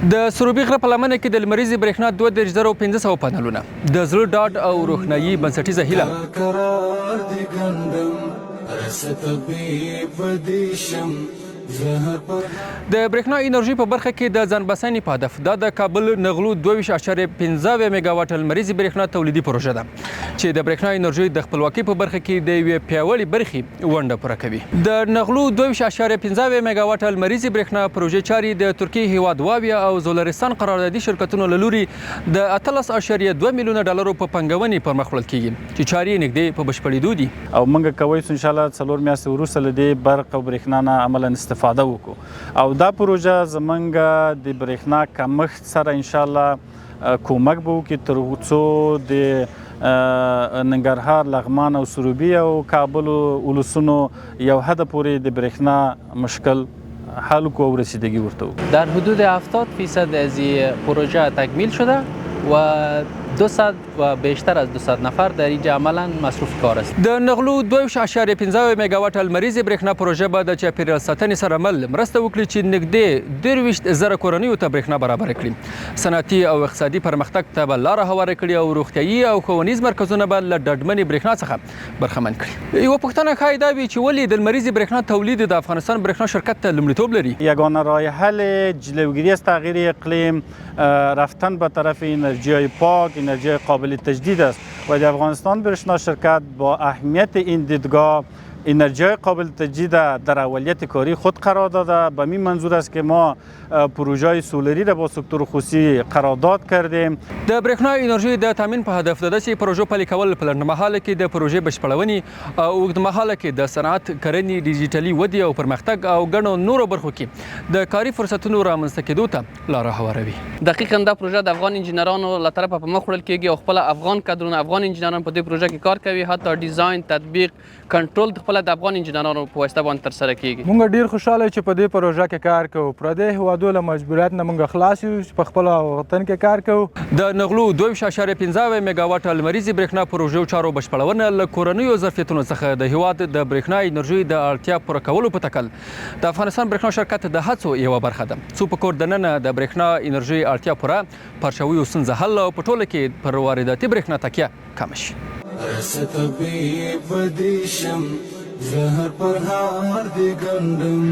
د سروبي غره په لمنه کې د لمریزې برېښنا 25,500 پانلونه د زړه ډاډ او روښنايي بنسټیزه هیله د برېښنا انرژي په برخه کې د ځان بسنې په هدف دا د کابل نغلو 22.15 میګاواټ لمریزې برېښنا تولیدي پروژه ده چې د برېښنا انرژي د خپلواکۍ په برخه کې د یوې پیاوړې برخې ونډه پوره کوي. د نغلو 22.15 میګاواټ لمریزې برېښنا پروژې چارې د ترکیې هیواد واویه او زولرستان قراردادي شرکتونو له لوري د 18.2 میلیونه ډالرو په پانګونې پر مخ وړل کیږي چې چارې نږدې په بشپړېدو دي او موږ کولی شو ان شاء الله 4 میاشتې وروسته له دې برق او برېښنا نه عملاً استفاده وکړو او دا پروژه زمونږ د برېښنا کمښت سره ان شاء الله کومک به وکړي تر څو د ننګرهار، لغمان او سروبي او کابل ولسونو یو حد پورې د برېښنا مشکل حل کو و رسیدگی ورته وکړو. در حدود 70% از این پروژه تکمیل شده و 200 و بیشتر از 200 نفر در اینجا عملا مصروف کار است. د نغلو 2.15 میگاواټ لمریزې برېښنا پروژه به د چاپیریال ساتنې سره مل مرسته وکړي چې نږدې 23,000 کورنیو ته برېښنا برابر کړي. صنعتي او اقتصادي پرمختګ ته به لاره هواره کړي او روغتیایي او ښوونیز مرکزونه به له ډاډمنې برېښنا څخه برخمن کړي. یوه پوښتنه ښایي دا وي چې ولې د لمریزې برېښنا تولید د افغانستان برېښنا شرکت ته لومړیتوب لري؟ یگانه راه حل جلوگیری از تغییر اقلیم رفتن به طرف انرژی پاک، انرژی قابل تجدید است و در افغانستان برېښنا شرکت با اهمیت این دیدگاه انرژی قابل تجدید در اولیت کاری خود قرار داده. به این منظور است که ما پروژه سولری را با سکتور خصوصی قرارداد کردیم. د برېښنا انرژي د تامین په هدف د داسې پروژو پلي کول په لنډمهاله کې د پروژې بشپړونې او اوږدمهاله کې د صنعت کرنې ډیجیټلي ودې او پرمختګ او ګڼو نورو برخو کې د کاري فرصتونو رامنځته کېدو ته لاره هواروي. دقیقاً دا پروژه د افغان انجینرانو له طرفه په مخ وړل کېږي او خپل افغان کادرونه افغان انجینران په دې پروژه کې کار کوي. حتی ډیزاین، تطبیق، کنټرول خپل د افغان انجینرانو په واسطه باندې ترسره کیږي. موږ ډیر خوشاله چې په دې پروژه کې کار کوو. پردي هیوادو له مجبوریت نه موږ خلاص یو چې په خپل وطن کې کار کوو. د نغلو 2.15 میګاواټ لمریزې برېښنا پروژو چارو بشپړونه له کورنیو ظرفیتونو څخه د هیواد د برېښنا انرژي د اړتیا پوره کولو په تکل د افغانستان برېښنا شرکت د هڅو یوه برخه ده څو په کور دننه د برېښنا انرژي اړتیا پوره پر شویو ستونزه حل او په ټوله کې پر وارداتي برېښنا تکیه کمه شي. زهر پر هار دی ګندم